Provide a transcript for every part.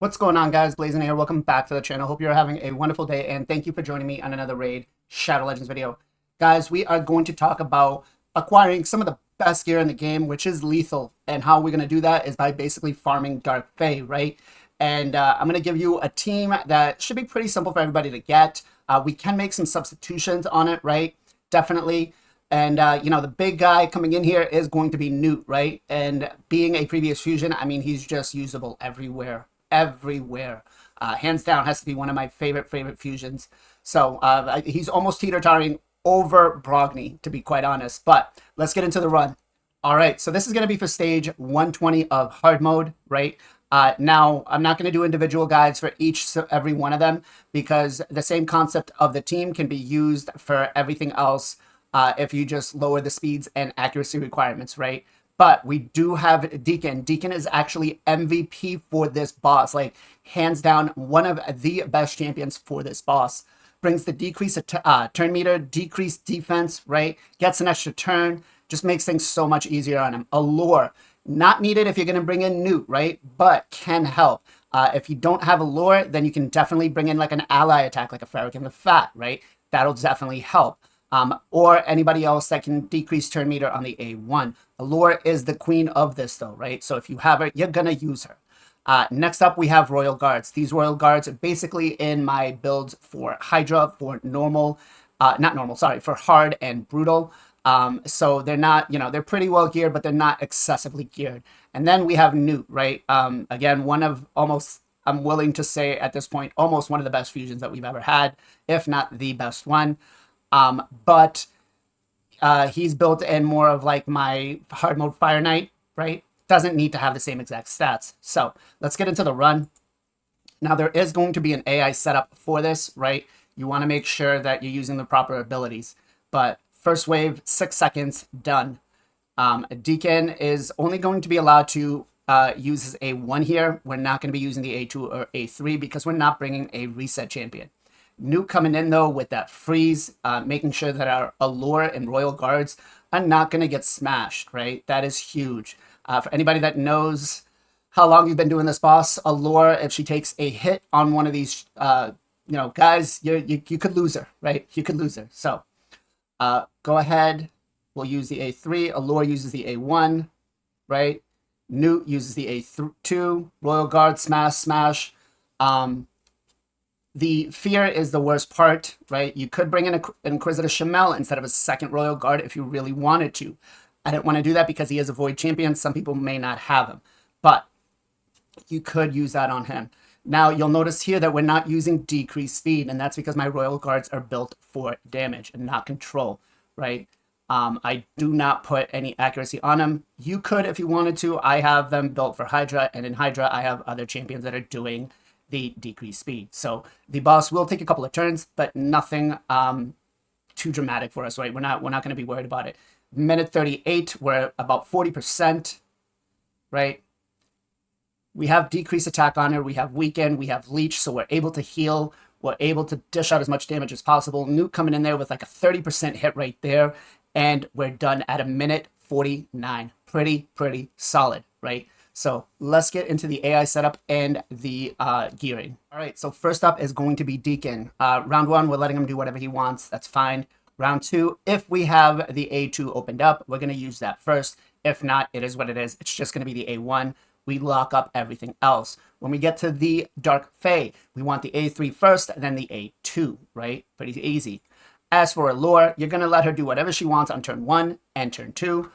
What's going on, guys? Blazing here. Welcome back to the channel. Hope you're having a wonderful day, and thank you for joining me on another Raid Shadow Legends video. Guys, we are going to talk about acquiring some of the best gear in the game, which is lethal, and how we're going to do that is by basically farming Dark Fae, right? And I'm going to give you a team that should be pretty simple for everybody to get. We can make some substitutions on it, right? Definitely. And, you know, the big guy coming in here is going to be Newt, right? And being a previous fusion, I mean, he's just usable everywhere. Hands down, has to be one of my favorite fusions. So he's almost teeter-tottering over Brogni, to be quite honest. But let's get into the run. All right, so this is going to be for stage 120 of hard mode, right? Now, I'm not going to do individual guides for every one of them, because the same concept of the team can be used for everything else if you just lower the speeds and accuracy requirements, right? But we do have Deacon. Deacon is actually MVP for this boss. Like, hands down, one of the best champions for this boss. Brings the decrease turn meter, decreased defense, right? Gets an extra turn. Just makes things so much easier on him. Allure. Not needed if you're going to bring in Newt, right? But can help. If you don't have Allure, then you can definitely bring in like an ally attack, like a Farrakhan the Fat, right? That'll definitely help. Or anybody else that can decrease turn meter on the A1. Allure is the queen of this though, right? So if you have her, you're gonna use her. Next up, we have Royal Guards. These Royal Guards are basically in my builds for Hydra, for normal, not normal, sorry, for hard and brutal. So they're not, you know, they're pretty well geared, but they're not excessively geared. And then we have Newt, right? Again, one of almost, I'm willing to say at this point, almost one of the best fusions that we've ever had, if not the best one. But he's built in more of like my hard mode Fire Knight, right? Doesn't need to have the same exact stats. So let's get into the run. Now there is going to be an AI setup for this, right? You want to make sure that you're using the proper abilities. But first wave, 6 seconds, done. Deacon is only going to be allowed to use his A1 here. We're not going to be using the A2 or A3 because we're not bringing a reset champion. Newt coming in though with that freeze, making sure that our Allure and Royal Guards are not going to get smashed, right? That is huge. For anybody that knows how long you've been doing this boss, Allure, if she takes a hit on one of these, you know, guys, you could lose her, right? You could lose her. So go ahead. We'll use the A3. Allure uses the A1, right? Newt uses the A2. Royal Guard, smash. The fear is the worst part, right? You could bring in an Inquisitor Shamel instead of a second Royal Guard if you really wanted to. I didn't want to do that because he is a Void Champion. Some people may not have him, but you could use that on him. Now, you'll notice here that we're not using decreased speed, and that's because my Royal Guards are built for damage and not control, right? I do not put any accuracy on them. You could if you wanted to. I have them built for Hydra, and in Hydra, I have other champions that are doing the decreased speed. So the boss will take a couple of turns, but nothing too dramatic for us, right? We're not going to be worried about it. Minute 38, we're about 40%, right? We have decreased attack on her, we have weaken, we have leech, so we're able to heal, we're able to dish out as much damage as possible. Newt coming in there with like a 30% hit right there, and we're done at a minute 49. Pretty solid, right? So let's get into the AI setup and the gearing. All right, so first up is going to be Deacon. Round 1, we're letting him do whatever he wants. That's fine. Round 2, if we have the A2 opened up, we're going to use that first. If not, it is what it is. It's just going to be the A1. We lock up everything else. When we get to the Dark Fae, we want the A3 first, and then the A2, right? Pretty easy. As for Allure, you're going to let her do whatever she wants on turn 1 and turn 2.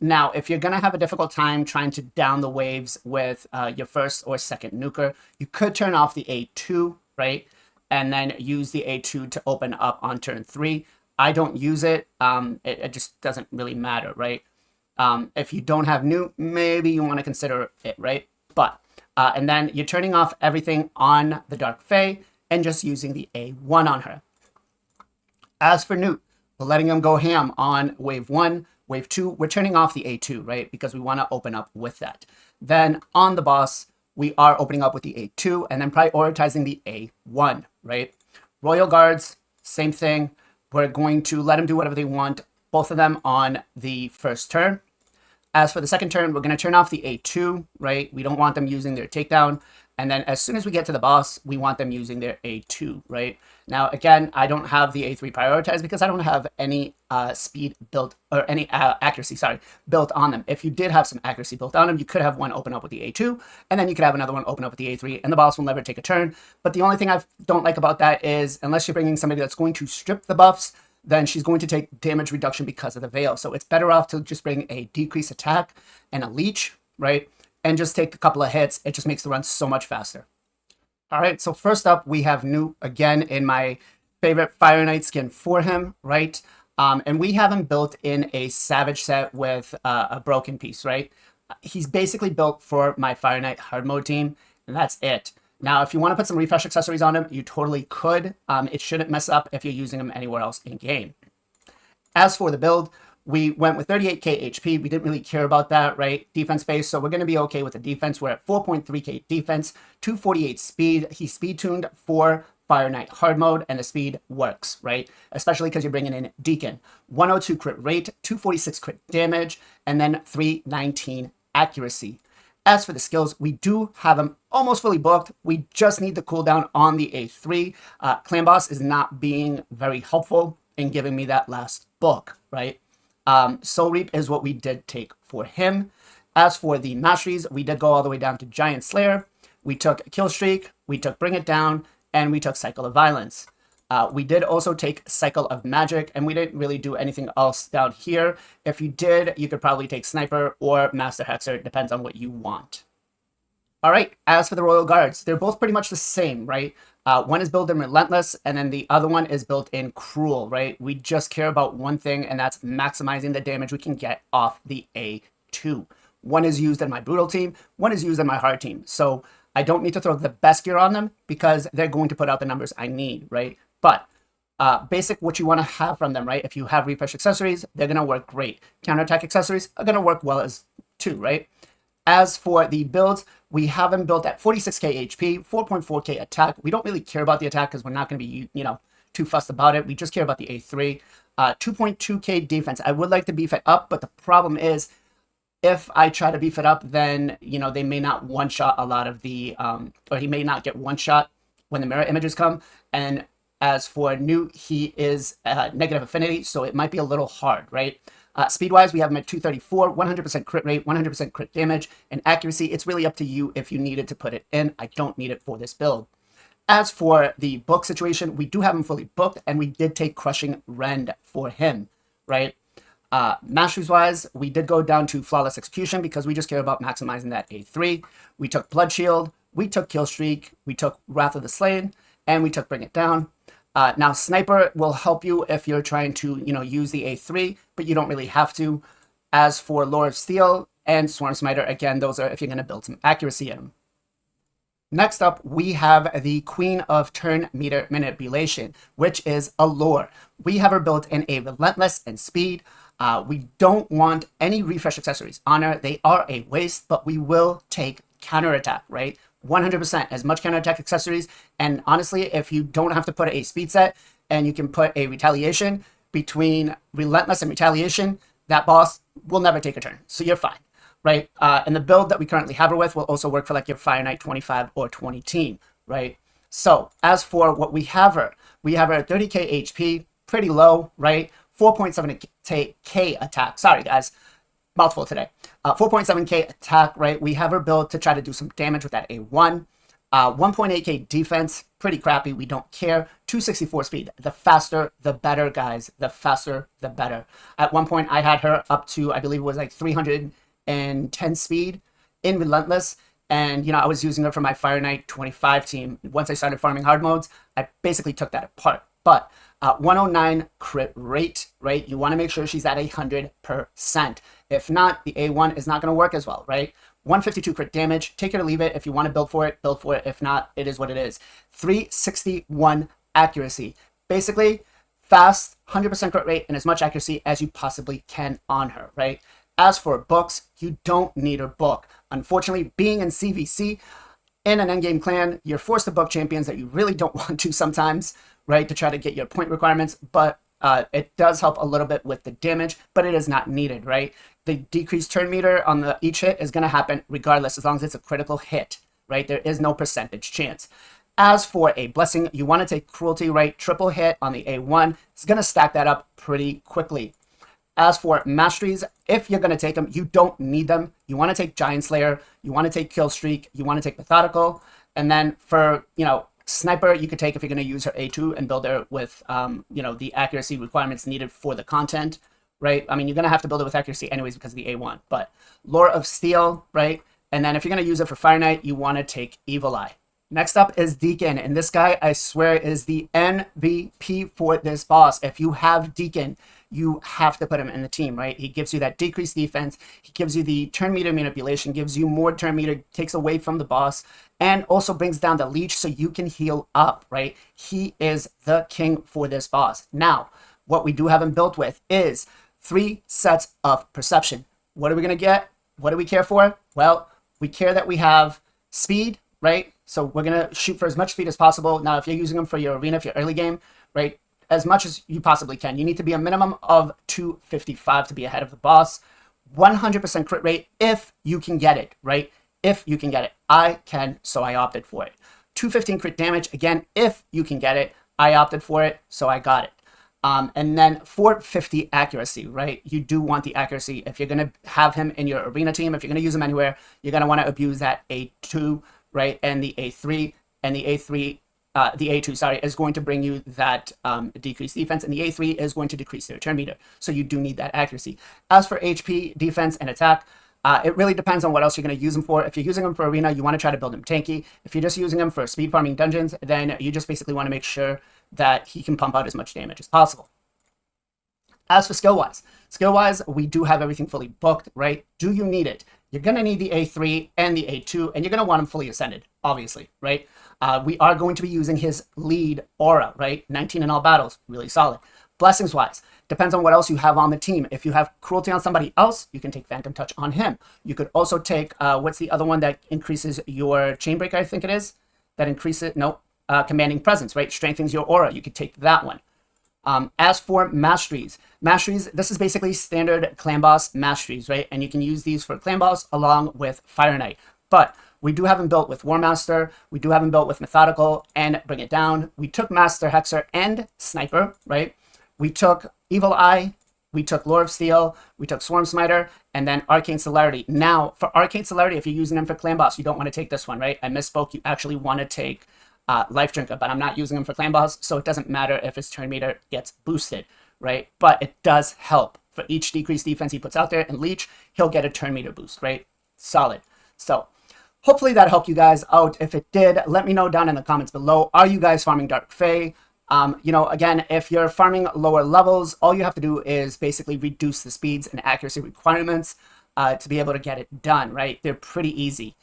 Now, if you're going to have a difficult time trying to down the waves with your first or second nuker, you could turn off the A2, right? And then use the A2 to open up on turn 3. I don't use it. It just doesn't really matter, right? If you don't have Newt, maybe you want to consider it, right? But, and then you're turning off everything on the Dark Fae and just using the A1 on her. As for Newt, we're letting him go ham on wave 1. Wave 2, we're turning off the A2, right? Because we want to open up with that. Then on the boss, we are opening up with the A2 and then prioritizing the A1, right? Royal Guards, same thing. We're going to let them do whatever they want, both of them on the first turn. As for the second turn, we're going to turn off the A2, right? We don't want them using their takedown. And then as soon as we get to the boss, we want them using their A2, right? Now, again, I don't have the A3 prioritized because I don't have any speed built, or any accuracy, sorry, built on them. If you did have some accuracy built on them, you could have one open up with the A2, and then you could have another one open up with the A3, and the boss will never take a turn. But the only thing I don't like about that is, unless you're bringing somebody that's going to strip the buffs, then she's going to take damage reduction because of the veil. So it's better off to just bring a decreased attack and a leech, right? And just take a couple of hits. It just makes the run so much faster. All right, so first up, we have Newt again in my favorite Fire Knight skin for him, right? And we have him built in a Savage set with a broken piece, right? He's basically built for my Fire Knight hard mode team, and that's it. Now, if you want to put some refresh accessories on him, you totally could. It shouldn't mess up if you're using him anywhere else in game. As for the build, we went with 38k HP. We didn't really care about that, right? Defense base, so we're going to be okay with the defense. We're at 4.3k defense, 248 speed. He's speed tuned for Fire Knight hard mode, and the speed works, right? Especially because you're bringing in Deacon. 102 crit rate, 246 crit damage, and then 319 accuracy. As for the skills, we do have them almost fully booked. We just need the cooldown on the A3. Clan Boss is not being very helpful in giving me that last book, right? Soul Reap is what we did take for him. As for the masteries, we did go all the way down to Giant Slayer. We took Kill Streak, we took Bring It Down, and we took Cycle of Violence. We did also take Cycle of Magic, and we didn't really do anything else down here. If you did, you could probably take Sniper or Master Hexer. It depends on what you want. All right, as for the Royal Guards, they're both pretty much the same, right? One is built in Relentless, and then the other one is built in Cruel, right? We just care about one thing, and that's maximizing the damage we can get off the A2. One is used in my Brutal team, one is used in my Hard team. So I don't need to throw the best gear on them because they're going to put out the numbers I need, right? But basic, what you want to have from them, right? If you have refresh accessories, they're going to work great. Counterattack accessories are going to work well as too, right? As for the builds, we have them built at 46k HP, 4.4k attack. We don't really care about the attack because we're not going to be, too fussed about it. We just care about the A3. 2.2k defense. I would like to beef it up, but the problem is if I try to beef it up, then, they may not one-shot a lot of the, or he may not get one-shot when the mirror images come. And as for Newt, he is negative affinity, so it might be a little hard, right? Speed-wise, we have him at 234, 100% crit rate, 100% crit damage, and accuracy, it's really up to you if you needed to put it in. I don't need it for this build. As for the book situation, we do have him fully booked, and we did take Crushing Rend for him, right? Masteries-wise, we did go down to Flawless Execution because we just care about maximizing that A3. We took Blood Shield, we took Kill Streak, we took Wrath of the Slain, and we took Bring It Down. Now, Sniper will help you if you're trying to, use the A3, but you don't really have to. As for Lore of Steel and Swarm Smiter, again, those are if you're going to build some accuracy in them. Next up, we have the Queen of Turn Meter Manipulation, which is Allure. We have her built in a Relentless and Speed. We don't want any refresh accessories on her. They are a waste, but we will take Counterattack, right? 100% as much counterattack accessories, and honestly, if you don't have to put a speed set and you can put a retaliation between Relentless and Retaliation, that boss will never take a turn, so you're fine, right? And the build that we currently have her with will also work for like your Fire Knight 25 or 20 team, right? So as for what we have her at 30k HP, pretty low, right? 4.7k attack. Sorry guys, mouthful today. 4.7k attack, right? We have her built to try to do some damage with that A1. 1.8k defense, pretty crappy. We don't care. 264 speed. The faster, the better, guys. The faster, the better. At one point, I had her up to, I believe it was like 310 speed in Relentless. And, I was using her for my Fire Knight 25 team. Once I started farming hard modes, I basically took that apart. But 109 crit rate, right? You want to make sure she's at 100%. If not, the A1 is not going to work as well, right? 152 crit damage. Take it or leave it. If you want to build for it, build for it. If not, it is what it is. 361 accuracy. Basically, fast, 100% crit rate, and as much accuracy as you possibly can on her, right? As for books, you don't need a book. Unfortunately, being in CVC, in an endgame clan, you're forced to book champions that you really don't want to sometimes, right, to try to get your point requirements. But It does help a little bit with the damage, but it is not needed, right? The decreased turn meter on each hit is going to happen regardless, as long as it's a critical hit, right? There is no percentage chance. As for a blessing, you want to take cruelty, right? Triple hit on the A1. It's going to stack that up pretty quickly. As for masteries, if you're going to take them, you don't need them. You want to take Giant Slayer, you want to take Kill Streak, you want to take Methodical, and then for, Sniper, you could take if you're going to use her A2 and build her with, the accuracy requirements needed for the content, right? I mean, you're going to have to build it with accuracy anyways because of the A1, but Lure of Steel, right? And then if you're going to use it for Fire Knight, you want to take Evil Eye. Next up is Deacon, and this guy, I swear, is the MVP for this boss. If you have Deacon, you have to put him in the team, right? He gives you that decreased defense, he gives you the turn meter manipulation, gives you more turn meter, takes away from the boss, and also brings down the leech so you can heal up, right? He is the king for this boss. Now, what we do have him built with is 3 sets of perception. What are we going to get? What do we care for? Well, we care that we have speed, right? So we're going to shoot for as much speed as possible. Now, if you're using them for your arena, if you're early game, right, as much as you possibly can. You need to be a minimum of 255 to be ahead of the boss. 100% crit rate if you can get it, right? If you can get it. I can, so I opted for it. 215 crit damage, again, if you can get it. I opted for it, so I got it. And then 450 accuracy, right? You do want the accuracy. If you're going to have him in your arena team, if you're going to use him anywhere, you're going to want to abuse that A2, right? And the A3, and the A2, sorry, is going to bring you that decreased defense, and the A3 is going to decrease their turn meter. So you do need that accuracy. As for HP, defense, and attack, it really depends on what else you're going to use them for. If you're using them for arena, you want to try to build him tanky. If you're just using him for speed farming dungeons, then you just basically want to make sure that he can pump out as much damage as possible. As for skill-wise, we do have everything fully booked, right? Do you need it? You're going to need the A3 and the A2, and you're going to want them fully ascended, obviously, right? We are going to be using his lead aura, right? 19 in all battles, really solid. Blessings-wise, depends on what else you have on the team. If you have cruelty on somebody else, you can take Phantom Touch on him. You could also take, what's the other one that increases your Chainbreaker, I think it is? That increases, Commanding Presence, right? Strengthens your aura. You could take that one. As for masteries, this is basically standard clan boss masteries, right? And you can use these for clan boss along with Fire Knight. But we do have him built with War Master, we do have him built with Methodical and Bring It Down. We took Master Hexer and Sniper, right? We took Evil Eye, we took Lure of Steel, we took Swarm Smiter, and then Arcane Celerity. Now, for Arcane Celerity, if you're using him for clan boss, you don't want to take this one, right? I misspoke. You actually want to take Life Drinker, but I'm not using him for clan boss, so it doesn't matter if his turn meter gets boosted, right? But it does help. For each decreased defense he puts out there and leech, he'll get a turn meter boost, right? Solid. So hopefully that helped you guys out. If it did, let me know down in the comments below. Are you guys farming Dark Fae? Again, if you're farming lower levels, all you have to do is basically reduce the speeds and accuracy requirements to be able to get it done, right? They're pretty easy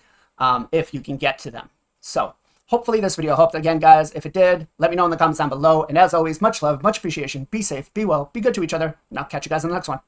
if you can get to them. So hopefully this video helped. Again, guys, if it did, let me know in the comments down below. And as always, much love, much appreciation. Be safe, be well, be good to each other, and I'll catch you guys in the next one.